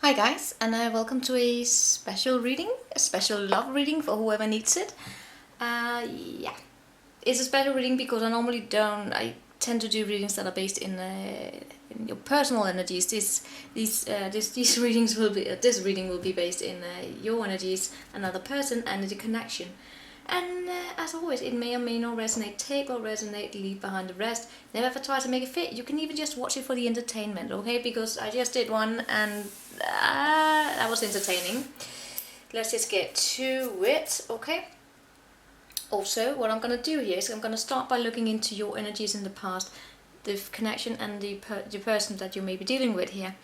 Hi guys, and welcome to a special reading, a special love reading for whoever needs it. Yeah, it's a special reading because I tend to do readings that are based in your personal energies. This reading will be based in your energies, another person, and the connection. And as always, it may or may not resonate. Take or resonate, leave behind the rest. Never ever try to make it fit. You can even just watch it for the entertainment, okay? Because I just did one and that was entertaining. Let's just get to it, okay? Also, what I'm going to do here is I'm going to start by looking into your energies in the past, the connection and the person that you may be dealing with here.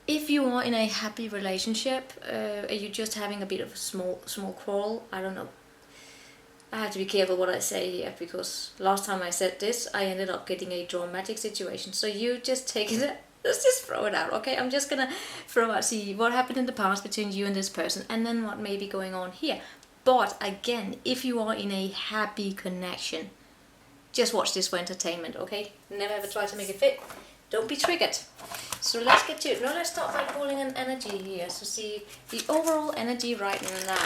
If you are in a happy relationship, are you just having a bit of a small quarrel? I don't know. I have to be careful what I say here, because last time I said this, I ended up getting a dramatic situation. So you just take it, let's just throw it out, okay? I'm just gonna see what happened in the past between you and this person, and then what may be going on here. But again, if you are in a happy connection, just watch this for entertainment, okay? Never ever try to make it fit. Don't be triggered. So let's get to it. Now let's start by pulling an energy here. So see the overall energy right now.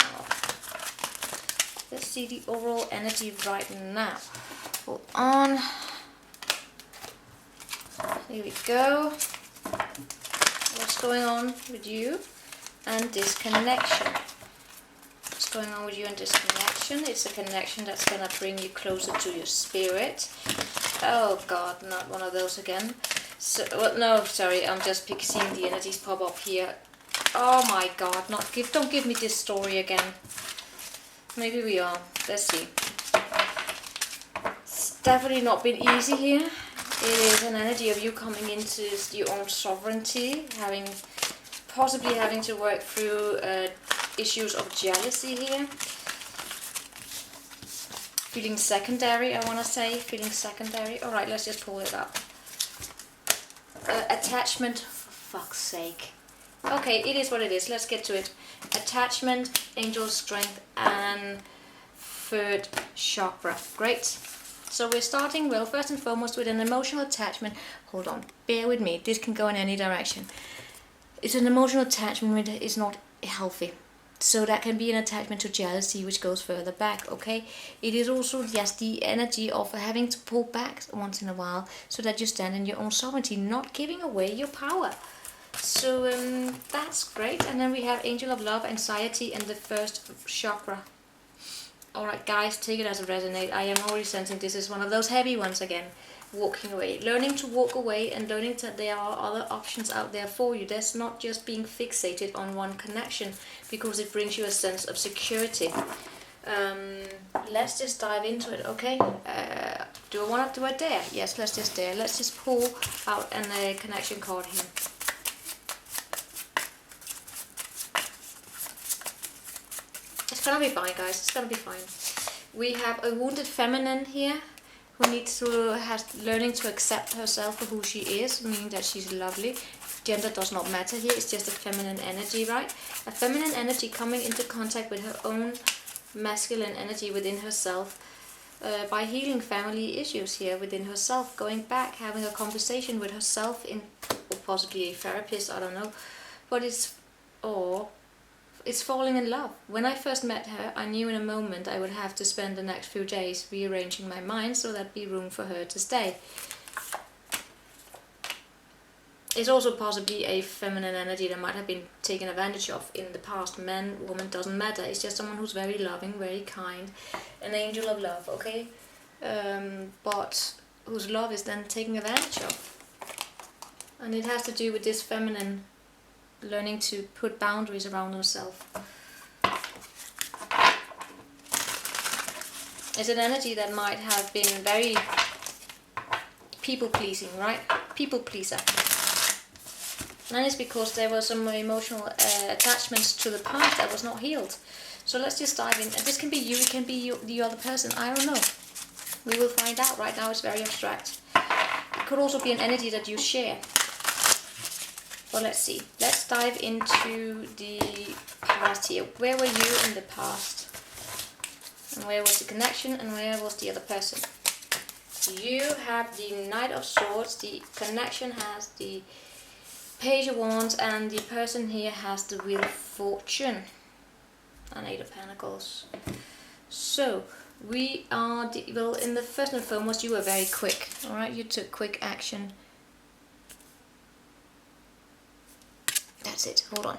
Let's see the overall energy right now. Hold on. Here we go. What's going on with you and this connection? What's going on with you and this connection? It's a connection that's gonna bring you closer to your spirit. Oh God, not one of those again. So, well, no, sorry, I'm just seeing the energies pop up here. Oh my God, don't give me this story again. Maybe we are. Let's see. It's definitely not been easy here. It is an energy of you coming into your own sovereignty, possibly having to work through issues of jealousy here. Feeling secondary, I want to say. Feeling secondary. Alright, let's just pull it up. Attachment, for fuck's sake. Okay, it is what it is. Let's get to it. Attachment, angel strength, and third chakra. Great. So we're starting, well, first and foremost with an emotional attachment. Hold on, bear with me. This can go in any direction. It's an emotional attachment that is not healthy. So that can be an attachment to jealousy, which goes further back, okay? It is also just the energy of having to pull back once in a while so that you stand in your own sovereignty, not giving away your power. So that's great. And then we have angel of love, anxiety, and the first chakra. Alright guys, take it as a resonate. I am already sensing this is one of those heavy ones again. Walking away. Learning to walk away and learning that there are other options out there for you. That's not just being fixated on one connection, because it brings you a sense of security. Let's just dive into it, okay? Do I dare? Yes, let's just dare. Let's just pull out a connection card here. It's gonna be fine, guys. It's gonna be fine. We have a wounded feminine here who needs to learning to accept herself for who she is, meaning that she's lovely. Gender does not matter here. It's just a feminine energy, right? A feminine energy coming into contact with her own masculine energy within herself by healing family issues here within herself, going back, having a conversation with herself or possibly a therapist. I don't know, but it's falling in love. When I first met her, I knew in a moment I would have to spend the next few days rearranging my mind so there'd be room for her to stay. It's also possibly a feminine energy that might have been taken advantage of in the past. Man, woman, doesn't matter. It's just someone who's very loving, very kind. An angel of love, okay? But whose love is then taken advantage of. And it has to do with this feminine learning to put boundaries around herself. It's an energy that might have been very people-pleasing, right? People-pleaser. And it's because there were some emotional attachments to the past that was not healed. So let's just dive in. And this can be you, it can be the other person. I don't know. We will find out. Right now it's very abstract. It could also be an energy that you share. Well, let's see. Let's dive into the past here. Where were you in the past? And where was the connection? And where was the other person? You have the Knight of Swords. The connection has the Page of Wands, and the person here has the Wheel of Fortune and Eight of Pentacles. So we are, well, in the first and foremost, you were very quick, alright? You took quick action. That's it, hold on.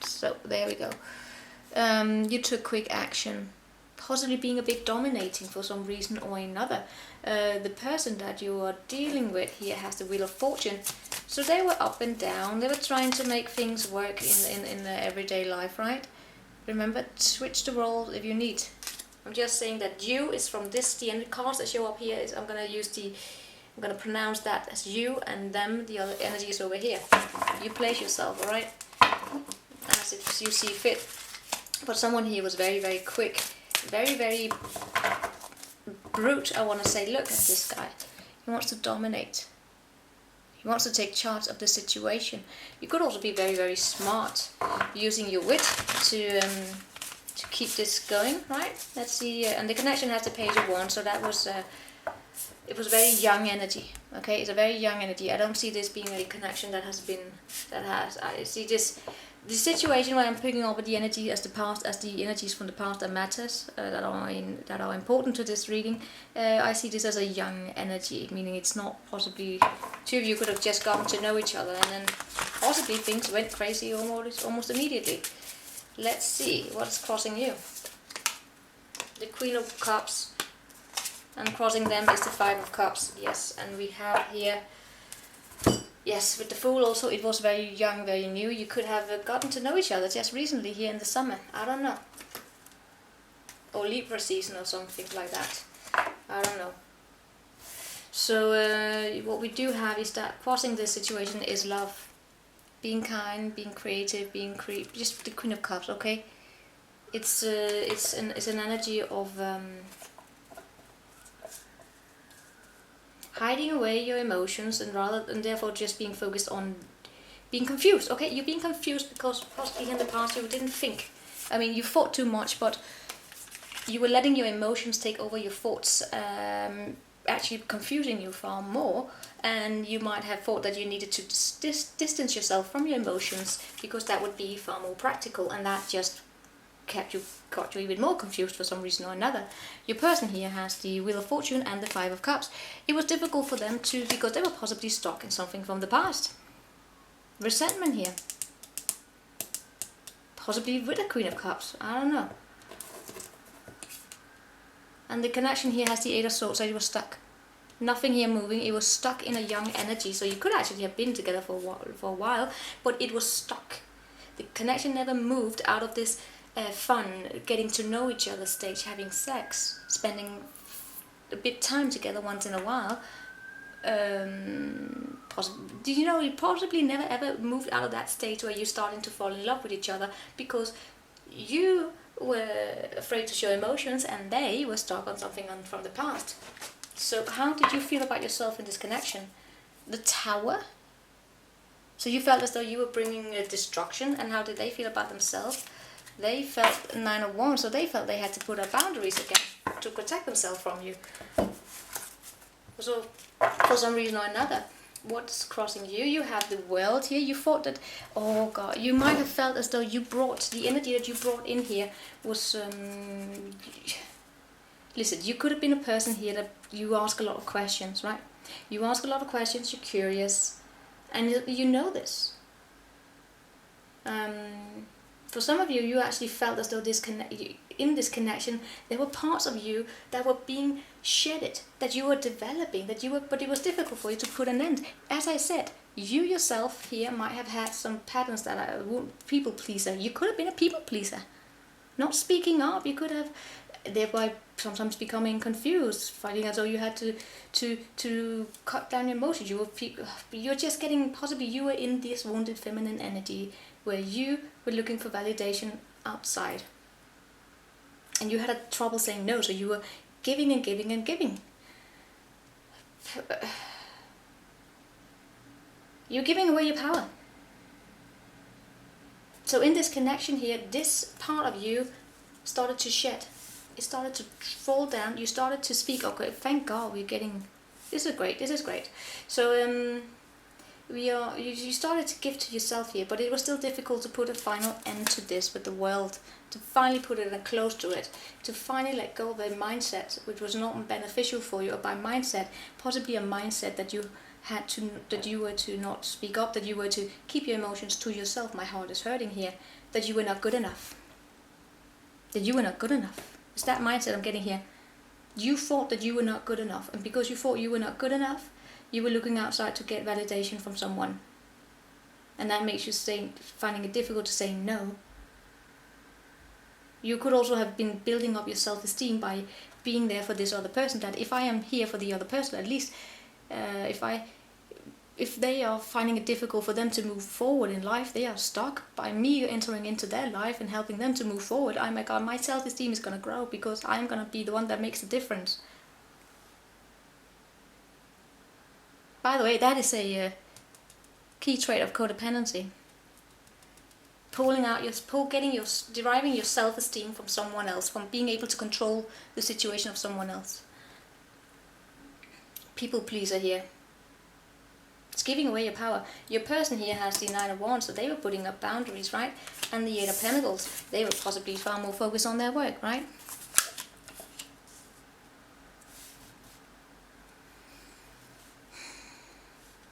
So, there we go. You took quick action, possibly being a bit dominating for some reason or another. The person that you are dealing with here has the Wheel of Fortune. So they were up and down, they were trying to make things work in their everyday life, right? Remember, switch the roles if you need. I'm just saying that you is from this, the end cards that show up here is, I'm gonna pronounce that as you, and them, the other energy is over here. You place yourself, alright? As if you see fit. But someone here was very, very quick, very, very brute, I want to say. Look at this guy. He wants to dominate. He wants to take charge of the situation. You could also be very, very smart, using your wit to keep this going, right? Let's see, and the connection has the Page of Wands, so that was it was very young energy. Okay, it's a very young energy. I don't see this being a connection I see this, the situation where I'm picking up with the energy as the past, as the energies from the past that matters, that are important to this reading. I see this as a young energy, meaning it's not possibly, two of you could have just gotten to know each other and then possibly things went crazy almost immediately. Let's see what's crossing you. The Queen of Cups, and crossing them is the Five of Cups. Yes, and we have here, yes, with the Fool also, it was very young, very new. You could have gotten to know each other just recently here in the summer. I don't know. Or Libra season or something like that. I don't know. So what we do have is that crossing this situation is love. Being kind, being creative, just the Queen of Cups, okay? It's an energy of hiding away your emotions and therefore just being focused on being confused, okay? You're being confused because possibly in the past you didn't think. I mean, you thought too much, but you were letting your emotions take over your thoughts, actually confusing you far more, and you might have thought that you needed to distance yourself from your emotions because that would be far more practical, and that just got you even more confused for some reason or another. Your person here has the Wheel of Fortune and the Five of Cups. It was difficult for them to, because they were possibly stuck in something from the past. Resentment here. Possibly with the Queen of Cups, I don't know. And the connection here has the Eight of Swords, so it was stuck. Nothing here moving, it was stuck in a young energy, so you could actually have been together for a while, but it was stuck. The connection never moved out of this fun, getting to know each other stage, having sex, spending a bit time together once in a while. Do you know, you possibly never ever moved out of that stage where you're starting to fall in love with each other because you were afraid to show emotions and they were stuck on something from the past. So how did you feel about yourself in this connection? The Tower. So you felt as though you were bringing destruction, and how did they feel about themselves? They felt Nine of Wands, so they felt they had to put up boundaries again to protect themselves from you. So for some reason or another, what's crossing you? You have the World here. You thought that, oh God, you might have felt as though you brought, the energy that you brought in here was, listen, you could have been a person here that you ask a lot of questions, right? You ask a lot of questions, you're curious, and you know this. For some of you, you actually felt as though in this connection, there were parts of you that were being shedded, that you were developing, but it was difficult for you to put an end. As I said, you yourself here might have had some patterns that are people pleaser. You could have been a people pleaser, not speaking up. You could have, thereby sometimes becoming confused, feeling as though you had to cut down your emotions. You're just getting, possibly you were in this wounded feminine energy where you were looking for validation outside. And you had a trouble saying no, so you were giving and giving and giving. You're giving away your power. So in this connection here, this part of you started to shed. It started to fall down. You started to speak. Okay, thank God we're getting, this is great, this is great. So you started to give to yourself here, but it was still difficult to put a final end to this with the world, to finally put it a close to it, to finally let go of a mindset which was not beneficial for you, or by mindset, possibly a mindset that you were to not speak up, that you were to keep your emotions to yourself. My heart is hurting here. That you were not good enough. That you were not good enough. It's that mindset I'm getting here. You thought that you were not good enough, and because you thought you were not good enough, you were looking outside to get validation from someone. And that makes you finding it difficult to say no. You could also have been building up your self-esteem by being there for this other person, that if I am here for the other person, at least if they are finding it difficult for them to move forward in life, they are stuck. By me entering into their life and helping them to move forward, oh my God, my self-esteem is going to grow, because I'm going to be the one that makes the difference. By the way, that is a key trait of codependency. Deriving your self-esteem from someone else, from being able to control the situation of someone else. People pleaser here. It's giving away your power. Your person here has the Nine of Wands, so they were putting up boundaries, right? And the Eight of Pentacles, they were possibly far more focused on their work, right?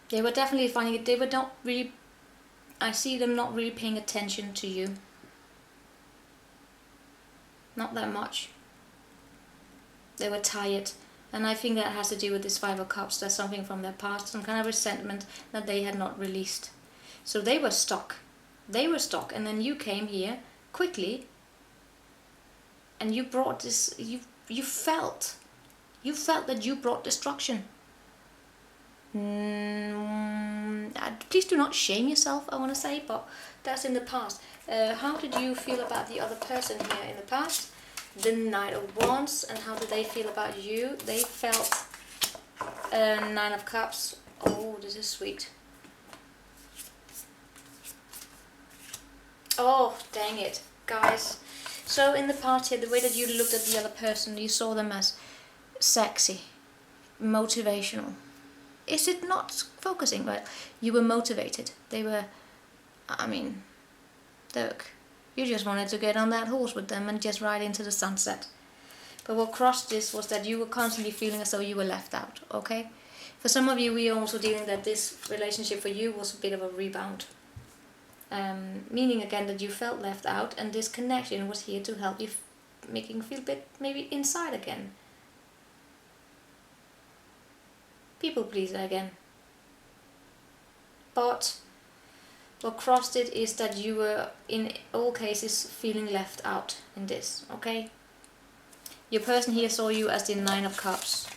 They were definitely finding it, they were not really, I see them not really paying attention to you. Not that much. They were tired. And I think that has to do with this Five of Cups. There's something from their past, some kind of resentment that they had not released. So they were stuck. They were stuck. And then you came here quickly. And you brought this, you felt that you brought destruction. Please do not shame yourself, I want to say, but that's in the past. How did you feel about the other person here in the past? The Knight of Wands, and how did they feel about you? They felt Nine of Cups. Oh, this is sweet. Oh, dang it, guys. So in the past here, the way that you looked at the other person, you saw them as sexy, motivational. Is it not focusing? Well, you were motivated. They were, look, you just wanted to get on that horse with them and just ride into the sunset. But what crossed this was that you were constantly feeling as though you were left out, okay? For some of you, we are also dealing that this relationship for you was a bit of a rebound. Meaning again that you felt left out, and this connection was here to help you, making you feel a bit maybe inside again. People pleaser again. But what crossed it is that you were in all cases feeling left out in this, okay? Your person here saw you as the Nine of Cups,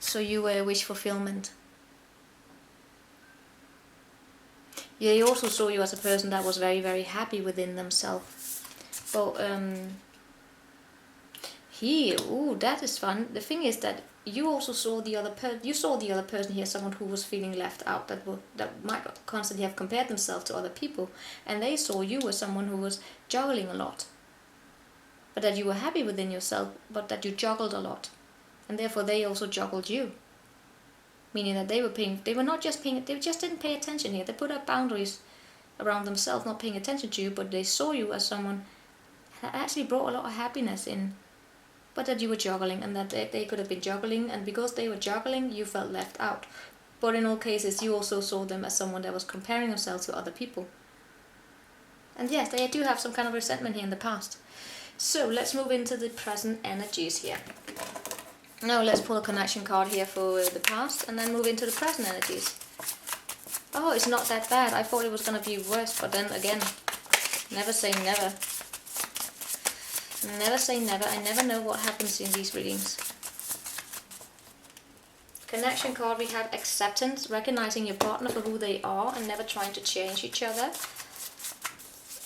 so you were a wish fulfillment. They also saw you as a person that was very, very happy within themselves. But here, ooh, that is fun. The thing is that you also saw the other person here, someone who was feeling left out, that might constantly have compared themselves to other people, and they saw you as someone who was juggling a lot, but that you were happy within yourself, but that you juggled a lot, and therefore they also juggled you, meaning that they just didn't pay attention here. They put up boundaries around themselves, not paying attention to you, but they saw you as someone that actually brought a lot of happiness in. But that you were juggling, and that they could have been juggling, and because they were juggling, you felt left out. But in all cases, you also saw them as someone that was comparing themselves to other people. And yes, they do have some kind of resentment here in the past. So let's move into the present energies here. Now let's pull a connection card here for the past, and then move into the present energies. Oh, it's not that bad. I thought it was going to be worse, but then again, never say never. Never say never. I never know what happens in these readings. Connection card, we have acceptance, recognizing your partner for who they are and never trying to change each other.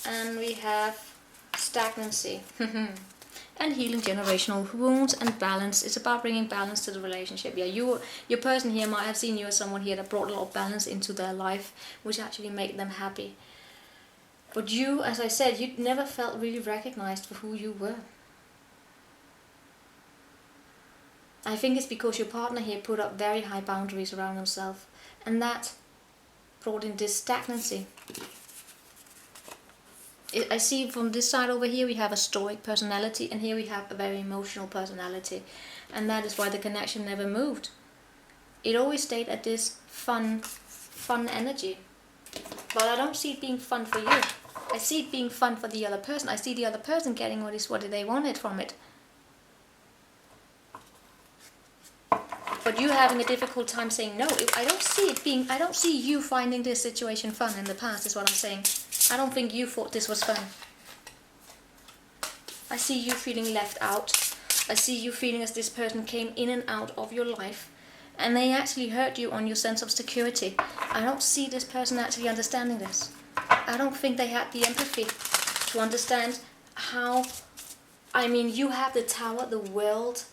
And we have stagnancy. And healing generational wounds and balance. It's about bringing balance to the relationship. Yeah, your person here might have seen you as someone here that brought a lot of balance into their life, which actually made them happy. But you, as I said, you never felt really recognized for who you were. I think it's because your partner here put up very high boundaries around himself, and that brought in this stagnancy. I see from this side over here we have a stoic personality, and here we have a very emotional personality, and that is why the connection never moved. It always stayed at this fun energy, but I don't see it being fun for you. I see it being fun for the other person. I see the other person getting what they wanted from it, but you having a difficult time saying no. I don't see it being. I don't see you finding this situation fun in the past. Is what I'm saying. I don't think you thought this was fun. I see you feeling left out. I see you feeling as this person came in and out of your life, and they actually hurt you on your sense of security. I don't see this person actually understanding this. I don't think they had the empathy to understand how, I mean, you have the Tower, the world,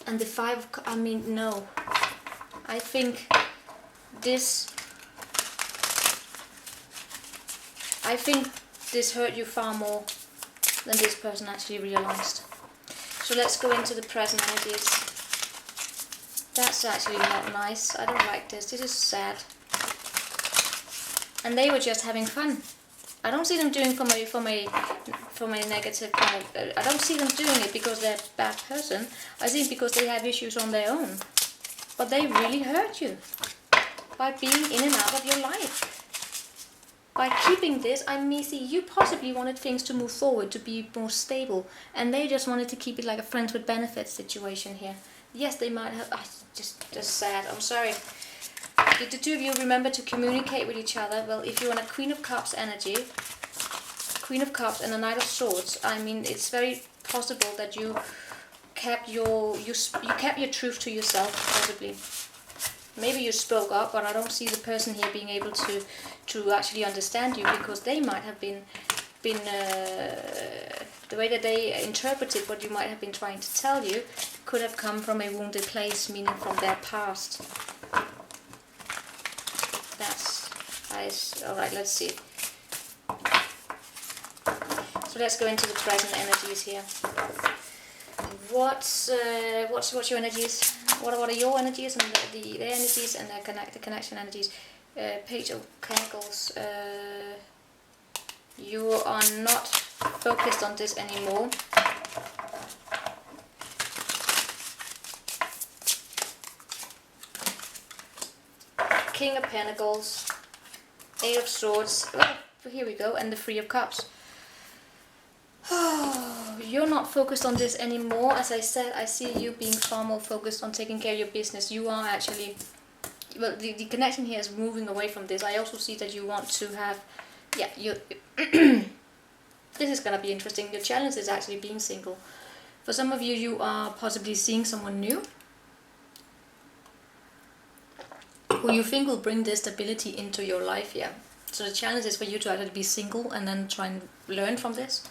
and the Five of, I mean, no. I think this hurt you far more than this person actually realized. So let's go into the present energies. That's actually not nice. I don't like this. This is sad. And they were just having fun. I don't see them doing from a negative kind of, I don't see them doing it because they're a bad person. I see it because they have issues on their own. But they really hurt you by being in and out of your life. By keeping this, I mean, see, you possibly wanted things to move forward, to be more stable, and they just wanted to keep it like a friends with benefits situation here. Yes, they might have, just sad, I'm sorry. Did the two of you remember to communicate with each other? Well, if you're on a Queen of Cups energy, Queen of Cups and a Knight of Swords, I mean, it's very possible that you kept your truth to yourself, possibly. Maybe you spoke up, but I don't see the person here being able to actually understand you, because they might have been the way that they interpreted what you might have been trying to tell you could have come from a wounded place, meaning from their past. That's nice. Alright, let's see. So let's go into the present energies here. What's your energies? What are your energies and their energies and the connection energies? Page of Pentacles. You are not focused on this anymore. King of Pentacles, Eight of Swords. Oh, here we go, and the Three of Cups. You're not focused on this anymore. As I said, I see you being far more focused on taking care of your business. You are actually, well, the connection here is moving away from this. I also see that you want to have, yeah, you. This is gonna be interesting. Your challenge is actually being single. For some of you, you are possibly seeing someone new who you think will bring this stability into your life here. So the challenge is for you to actually be single and then try and learn from this.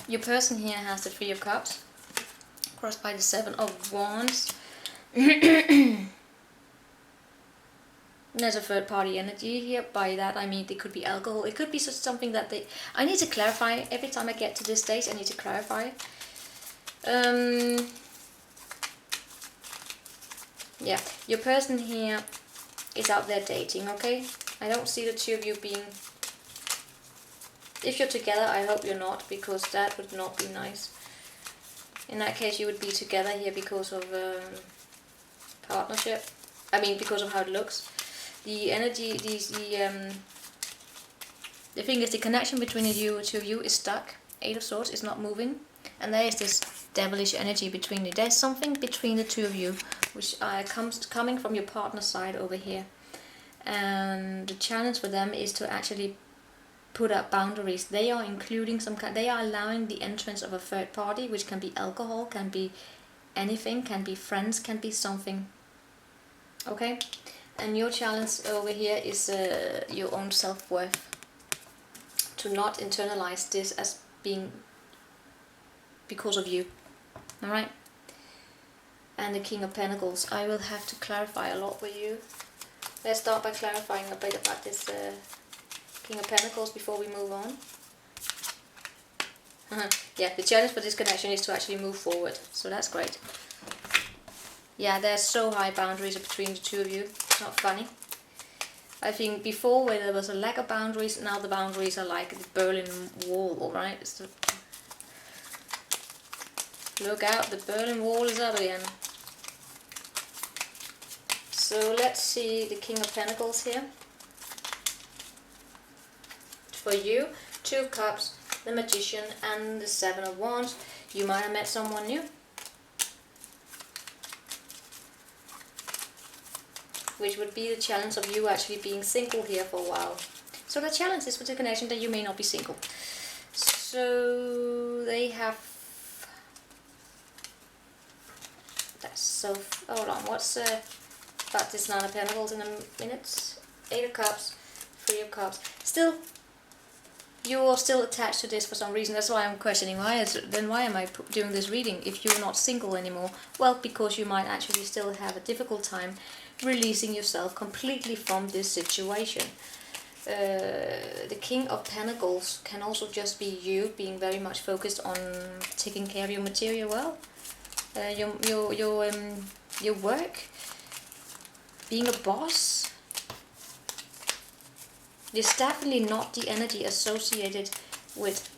Your person here has the Three of Cups, crossed by the Seven of Wands. There's a third party energy here. By that I mean it could be alcohol. It could be something that they... I need to clarify. Every time I get to this stage I need to clarify. Yeah, your person here is out there dating, okay? I don't see the two of you being... If you're together, I hope you're not, because that would not be nice. In that case, you would be together here because of partnership. I mean, because of how it looks. The energy, the thing is, the connection between the two of you is stuck. Eight of Swords is not moving, and there is this devilish energy between you. There's something between the two of you, which coming from your partner's side over here. And the challenge for them is to actually put up boundaries. They are including they are allowing the entrance of a third party, which can be alcohol, can be anything, can be friends, can be something. Okay? And your challenge over here is your own self-worth. To not internalize this as being because of you. Alright? And the King of Pentacles. I will have to clarify a lot with you. Let's start by clarifying a bit about this King of Pentacles before we move on. Yeah, the challenge for this connection is to actually move forward. So that's great. Yeah, there's so high boundaries between the two of you. It's not funny. I think before where there was a lack of boundaries, now the boundaries are like the Berlin Wall, alright? Look out, the Berlin Wall is up again. So let's see the King of Pentacles here. For you, 2 of Cups, the Magician and the 7 of Wands. You might have met someone new, which would be the challenge of you actually being single here for a while. So the challenge is with the connection that you may not be single. So they have... That's so... Hold on, what's about this 9 of Pentacles in a minute? 8 of Cups, 3 of Cups. Still, you're still attached to this for some reason. That's why I'm questioning why am I doing this reading if you're not single anymore? Well, because you might actually still have a difficult time releasing yourself completely from this situation. The King of Pentacles can also just be you being very much focused on taking care of your material well, your work, being a boss. It's definitely not the energy associated with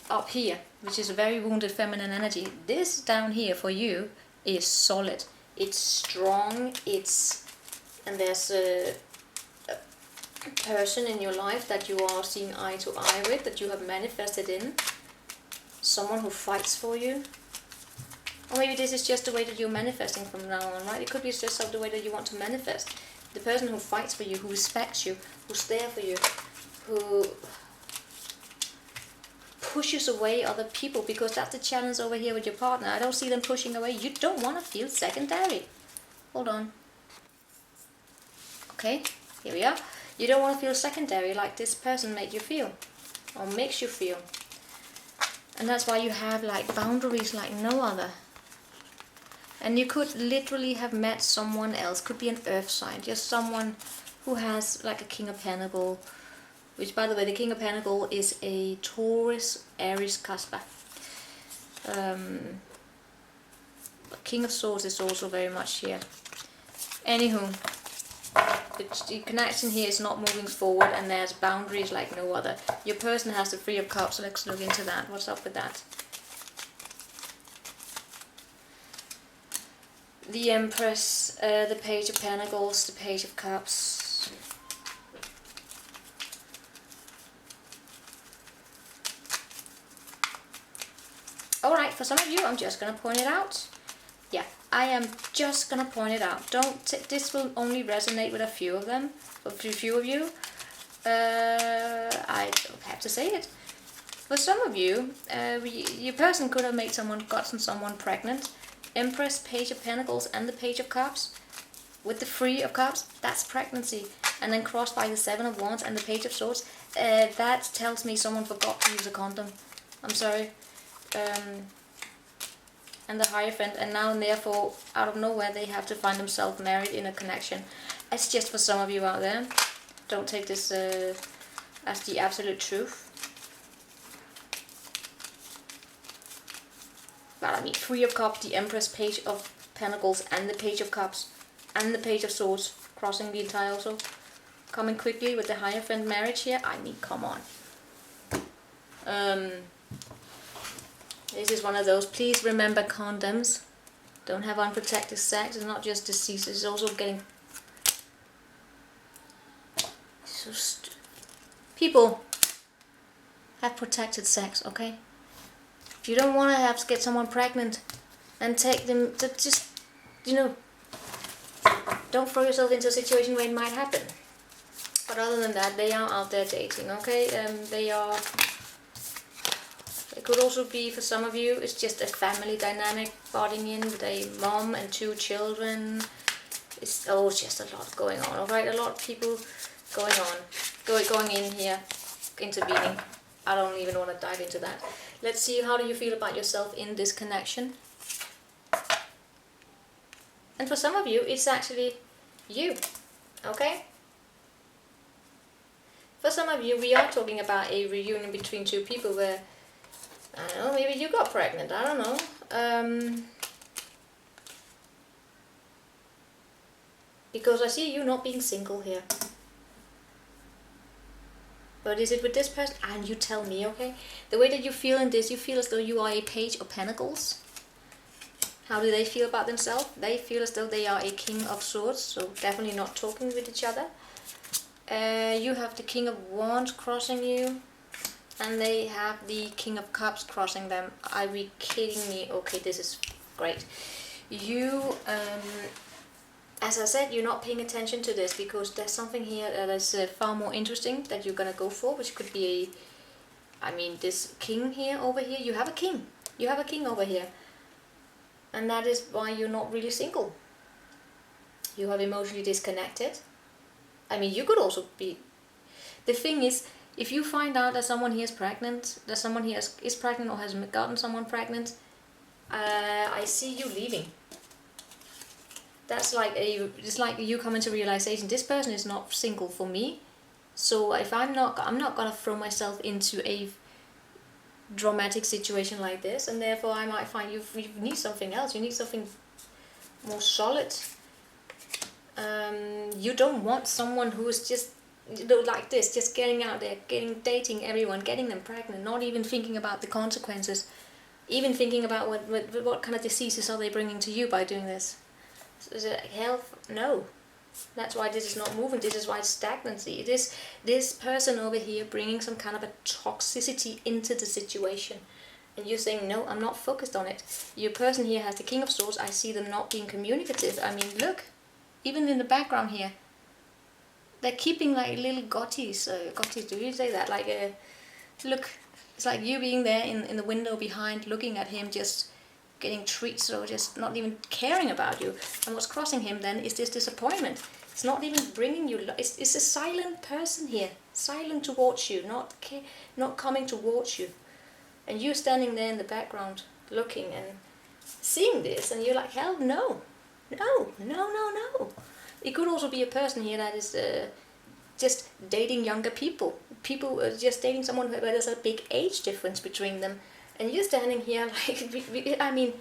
up here, which is a very wounded feminine energy. This down here for you is solid. It's strong. And there's a person in your life that you are seeing eye to eye with, that you have manifested in. Someone who fights for you. Or maybe this is just the way that you're manifesting from now on, right? It could be just the way that you want to manifest. The person who fights for you, who respects you, who's there for you, who pushes away other people, because that's the challenge over here with your partner. I don't see them pushing away. You don't want to feel secondary. Hold on. Okay, here we are. You don't want to feel secondary like this person made you feel, or makes you feel. And that's why you have like boundaries like no other. And you could literally have met someone else, could be an earth sign, just someone who has like a King of Pentacles, which by the way, the King of Pentacles is a Taurus, Aries cuspa. King of Swords is also very much here. Anywho, the connection here is not moving forward, and there's boundaries like no other. Your person has the 3 of Cups, so let's look into that. What's up with that? The Empress, the Page of Pentacles, the Page of Cups. Alright, for some of you, I'm just going to point it out. Yeah, I am just going to point it out. This will only resonate with a few of them, a few of you. I don't have to say it. For some of you, your person could have gotten someone pregnant. Empress, Page of Pentacles and the Page of Cups with the 3 of Cups, that's pregnancy. And then crossed by the 7 of Wands and the Page of Swords, that tells me someone forgot to use a condom. I'm sorry. And the Hierophant, and now therefore out of nowhere they have to find themselves married in a connection. It's just for some of you out there. Don't take this as the absolute truth. But I mean, 3 of Cups, the Empress, Page of Pentacles, and the Page of Cups, and the Page of Swords, crossing the entire also. Coming quickly with the Hierophant marriage here. I mean, come on. This is one of those, please remember condoms. Don't have unprotected sex. It's not just disease, it's also getting... People, have protected sex, okay? If you don't want to get someone pregnant and take them to just, don't throw yourself into a situation where it might happen. But other than that, they are out there dating, okay? It could also be, for some of you, it's just a family dynamic butting in with a mom and 2 children. It's just a lot going on, alright? A lot of people going in here, intervening. I don't even want to dive into that. Let's see, how do you feel about yourself in this connection? And for some of you, it's actually you, okay? For some of you, we are talking about a reunion between 2 people where, I don't know, maybe you got pregnant, I don't know. Because I see you not being single here. But is it with this person? And you tell me, okay? The way that you feel in this, you feel as though you are a page of pentacles. How do they feel about themselves? They feel as though they are a king of swords, so definitely not talking with each other. You have the king of wands crossing you, and they have the king of cups crossing them. Are we kidding me? Okay, this is great. You, as I said, you're not paying attention to this because there's something here that is far more interesting that you're gonna go for, which could be this king here, over here. You have a king. You have a king over here. And that is why you're not really single. You have emotionally disconnected. You could also be... The thing is, if you find out that someone here is pregnant, that someone here is pregnant or has gotten someone pregnant, I see you leaving. That's like it's like you coming to realization, this person is not single for me. So if I'm not gonna throw myself into a dramatic situation like this, and therefore I might find you need something else. You need something more solid. You don't want someone who is just like this, just getting out there, dating everyone, getting them pregnant, not even thinking about the consequences, even thinking about what kind of diseases are they bringing to you by doing this. Is it health? No. That's why this is not moving. This is why it's stagnancy. It is this person over here bringing some kind of a toxicity into the situation. And you're saying, no, I'm not focused on it. Your person here has the king of swords. I see them not being communicative. Look, even in the background here, they're keeping like little gotties. Gotties, do you say that? Look, it's like you being there in the window behind, looking at him, just getting treats or just not even caring about you. And what's crossing him then is this disappointment. It's not even bringing you... It's a silent person here. Silent towards you, not coming towards you. And you're standing there in the background looking and seeing this, and you're like, hell no. No. It could also be a person here that is just dating younger people. People just dating someone where there's a big age difference between them. And you're standing here like, no.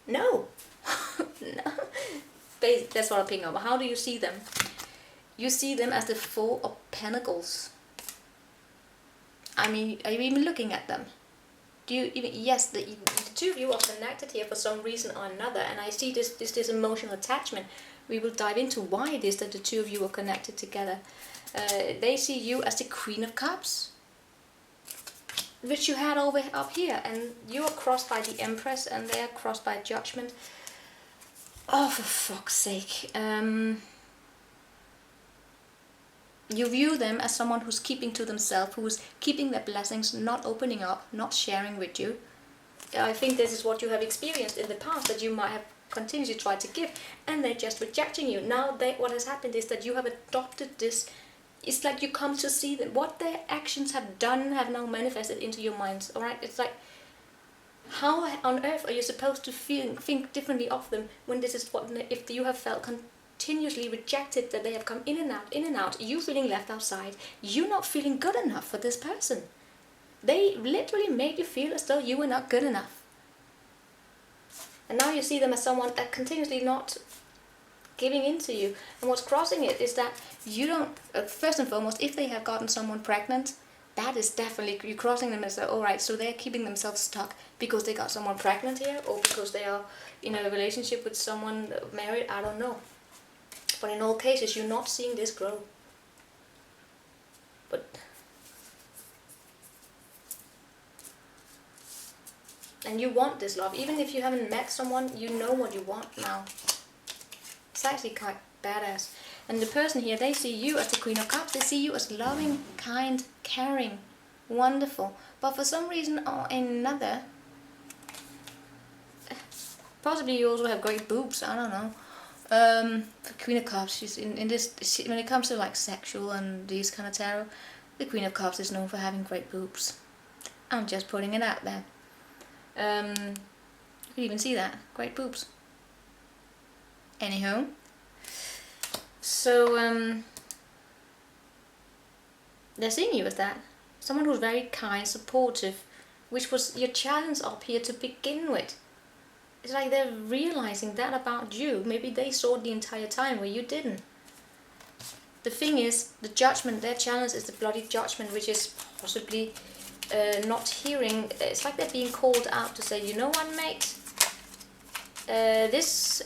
No. That's what I'm picking up. How do you see them? You see them as the Four of Pentacles. Are you even looking at them? Do you even... Yes, the two of you are connected here for some reason or another. And I see this emotional attachment. We will dive into why it is that the two of you are connected together. They see you as the Queen of Cups, which you had up here, and you are crossed by the Empress, and they are crossed by Judgment. Oh, for fuck's sake. You view them as someone who's keeping to themselves, who's keeping their blessings, not opening up, not sharing with you. I think this is what you have experienced in the past, that you might have continuously tried to give, and they're just rejecting you. Now what has happened is that you have adopted this. It's like you come to see them. What their actions have done have now manifested into your minds. Alright? It's like, how on earth are you supposed to think differently of them when this is what... If you have felt continuously rejected, that they have come in and out, you feeling left outside, you not feeling good enough for this person. They literally made you feel as though you were not good enough. And now you see them as someone that continuously not giving in to you. And what's crossing it is that you don't... first and foremost, if they have gotten someone pregnant, that is definitely... You're crossing them as, alright, so they're keeping themselves stuck because they got someone pregnant here, or because they are in a relationship with someone married, I don't know. But in all cases, you're not seeing this grow. But... And you want this love. Even if you haven't met someone, you know what you want now. It's actually quite badass. And the person here, they see you as the Queen of Cups. They see you as loving, kind, caring, wonderful. But for some reason or another, possibly you also have great boobs, I don't know. The Queen of Cups, she's in this, when it comes to like sexual and these kind of tarot, the Queen of Cups is known for having great boobs. I'm just putting it out there. You can even see that. Great boobs. Anyhow. So, they're seeing you as that. Someone who's very kind, supportive, which was your challenge up here to begin with. It's like they're realizing that about you. Maybe they saw it the entire time where you didn't. the thing is, the judgment, their challenge is the bloody judgment, which is possibly not hearing. It's like they're being called out to say, you know what, mate? This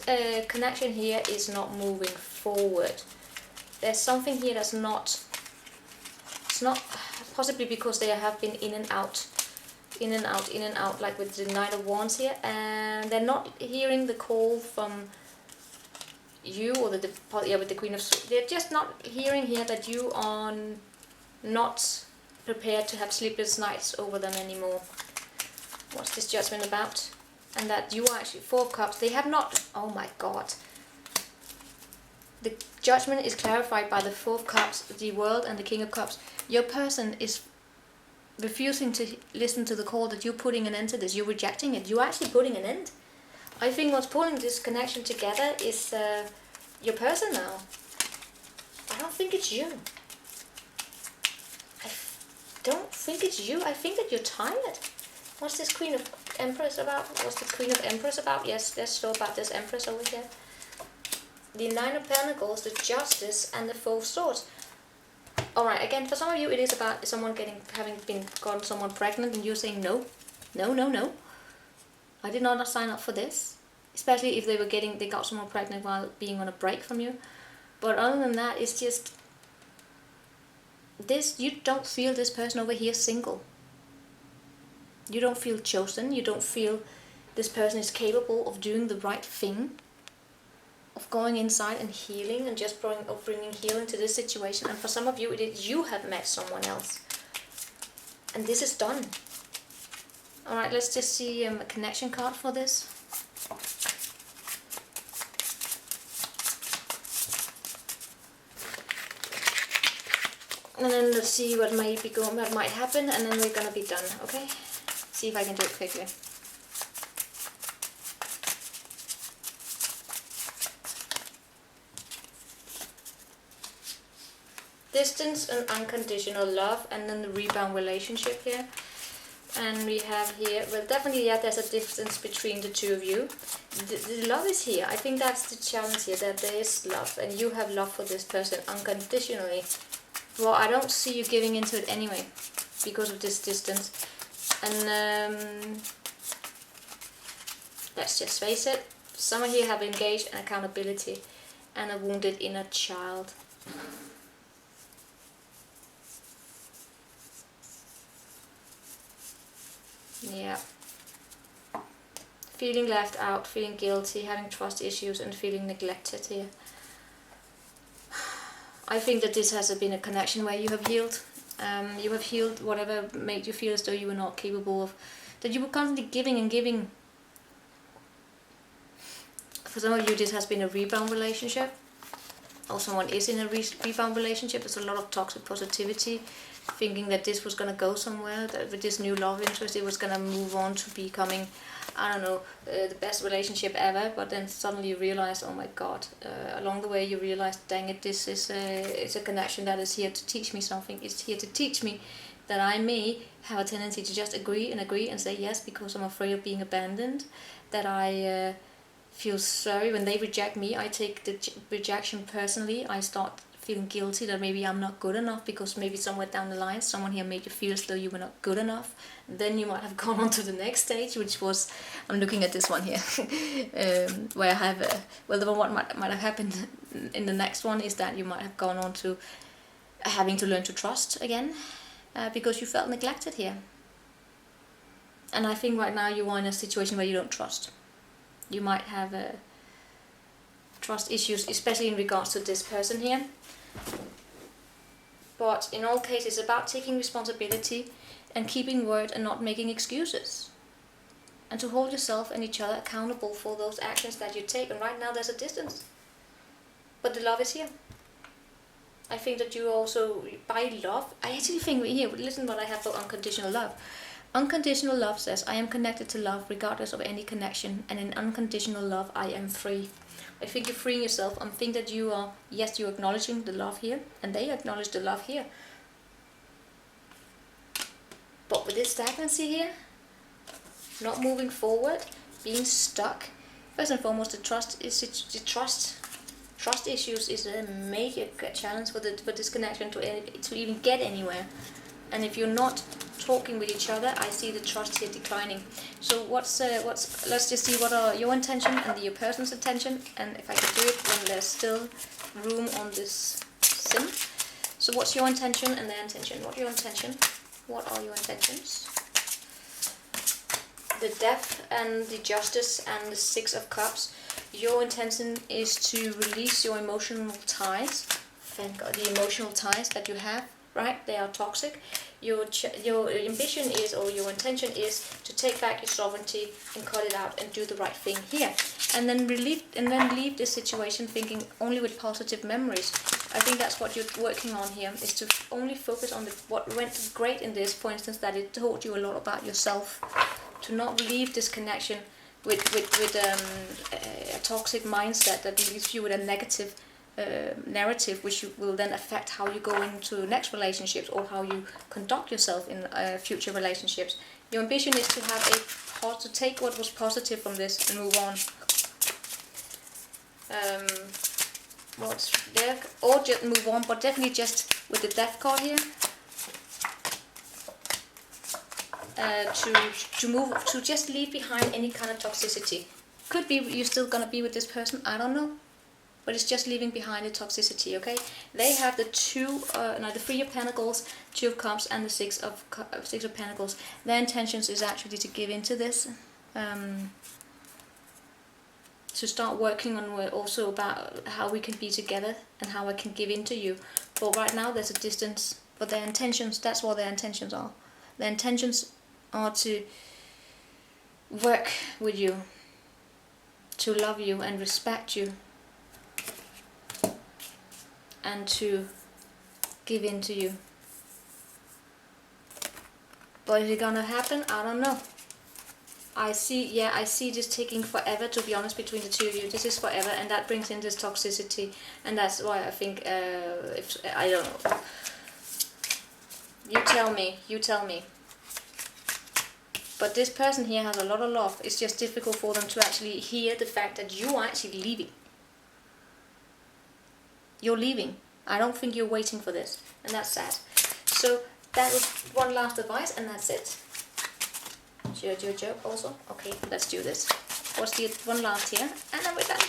connection here is not moving forward. There's something here that's not. It's not, possibly because they have been in and out, like with the Knight of Wands here, and they're not hearing the call from you, or with the Queen of Swords. They're just not hearing here that you are not prepared to have sleepless nights over them anymore. What's this judgment about? And that you are actually 4 of Cups. They have not, oh my god. The judgment is clarified by the 4 of Cups, the World, and the King of Cups. Your person is refusing to listen to the call that you're putting an end to this. You're rejecting it. You're actually putting an end. I think what's pulling this connection together is your person now. I don't think it's you. I don't think it's you. I think that you're tired. What's this Queen of Empress about? What's the Queen of Empress about? Yes, let's talk about this Empress over here. The 9 of Pentacles, the Justice, and the 4 of Swords. Alright, again, for some of you it is about someone having gotten someone pregnant, and you're saying no. I did not sign up for this. Especially if they got someone pregnant while being on a break from you. But other than that, it's just this, you don't feel this person over here single. You don't feel chosen. You don't feel this person is capable of doing the right thing, of going inside and healing, and just bringing healing to this situation. And for some of you, you have met someone else, and this is done. All right, let's just see a connection card for this. And then let's see what might happen, and then we're gonna be done. Okay. See if I can do it quickly. Distance and unconditional love, and then the rebound relationship here. And we have here, well, definitely, yeah, there's a distance between the two of you. The love is here. I think that's the challenge here, that there is love, and you have love for this person unconditionally. Well, I don't see you giving into it anyway, because of this distance. And let's just face it, some of you have engaged in accountability and a wounded inner child. Yeah. Feeling left out, feeling guilty, having trust issues, and feeling neglected here. I think that this has been a connection where you have healed. You have healed whatever made you feel as though you were not capable of, that you were constantly giving and giving. For some of you, this has been a rebound relationship, or someone is in a rebound relationship. There's a lot of toxic positivity, thinking that this was going to go somewhere, that with this new love interest it was going to move on to becoming, I don't know, the best relationship ever. But then suddenly you realize, oh my god, along the way you realize, dang it, this is it's a connection that is here to teach me something. It's here to teach me that I may have a tendency to just agree and say yes because I'm afraid of being abandoned, that I feel sorry when they reject me. I take the rejection personally. I start feeling guilty that maybe I'm not good enough, because maybe somewhere down the line someone here made you feel as though you were not good enough. Then you might have gone on to the next stage, which was, I'm looking at this one here, where I have, well, the one what might have happened in the next one is that you might have gone on to having to learn to trust again, because you felt neglected here. And I think right now you are in a situation where you don't trust. You might have trust issues, especially in regards to this person here. But in all cases, it's about taking responsibility and keeping word and not making excuses. And to hold yourself and each other accountable for those actions that you take. And right now there's a distance. But the love is here. I think that you also, by love, I actually think here, listen what I have for unconditional love. Unconditional love says, I am connected to love regardless of any connection, and in unconditional love I am free. I think you're freeing yourself. I think that you are, yes, you're acknowledging the love here, and they acknowledge the love here. But with this stagnancy here, not moving forward, being stuck, first and foremost, the trust is the trust Trust issues is a major challenge for this connection to even get anywhere. And if you're not talking with each other, I see the trust here declining. So let's just see what are your intention and your person's intention, and if I can do it when there's still room on this sim. So what's your intention and their intention? What are your intention? What are your intentions? The Death and the Justice and the Six of Cups. Your intention is to release your emotional ties. Thank God, the emotional ties that you have, right? They are toxic. Your ambition is, or your intention is, to take back your sovereignty and cut it out and do the right thing here, and then leave this situation thinking only with positive memories. I think that's what you're working on here, is to only focus on what went great in this. For instance, that it taught you a lot about yourself. To not leave this connection with a toxic mindset that leaves you with a negative narrative, which will then affect how you go into next relationships or how you conduct yourself in future relationships. Your ambition is to have to take what was positive from this and move on. What's there? Or just move on, but definitely just with the Death card here. To just leave behind any kind of toxicity. Could be you're still gonna be with this person, I don't know, but it's just leaving behind the toxicity. Okay, they have the the Three of Pentacles, Two of Cups, and the Six of Pentacles. Their intentions is actually to give into this, to start working on also about how we can be together and how I can give into you. But right now there's a distance. But their intentions, that's what their intentions are. Their intentions are to work with you, to love you and respect you, and to give in to you. But is it gonna happen? I don't know. I see this taking forever, to be honest, between the two of you. This is forever, and that brings in this toxicity, and that's why I think if I don't know. You tell me. But this person here has a lot of love. It's just difficult for them to actually hear the fact that you are actually leaving. You're leaving. I don't think you're waiting for this, and that's sad. So that was one last advice, and that's it. Should I do a joke also? Okay, let's do this. What's the one last here, and then we're done.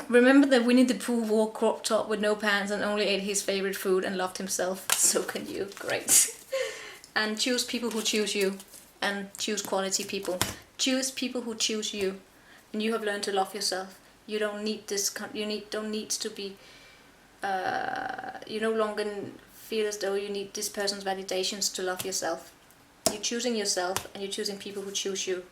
Remember that Winnie the Pooh wore a crop top with no pants and only ate his favorite food and loved himself. So can you. Great. And choose people who choose you, and choose quality people. Choose people who choose you, and you have learned to love yourself. You don't need this. Don't need to be. You no longer feel as though you need this person's validations to love yourself. You're choosing yourself, and you're choosing people who choose you.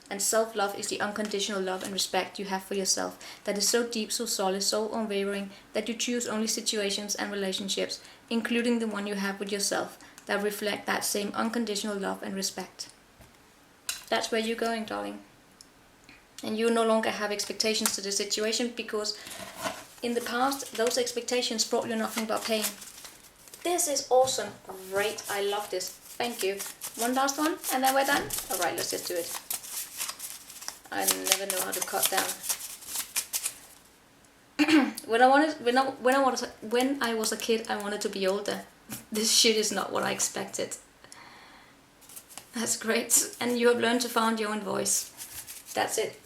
And self-love is the unconditional love and respect you have for yourself that is so deep, so solid, so unwavering that you choose only situations and relationships, including the one you have with yourself, that reflect that same unconditional love and respect. That's where you're going, darling. And you no longer have expectations to the situation, because in the past those expectations brought you nothing but pain. This is awesome. Great. I love this. Thank you. One last one and then we're done. Alright, let's just do it. I never know how to cut down. When I was a kid, I wanted to be older. This shit is not what I expected. That's great. And you have learned to find your own voice. That's it.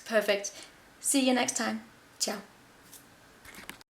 Perfect. See you next time. Ciao.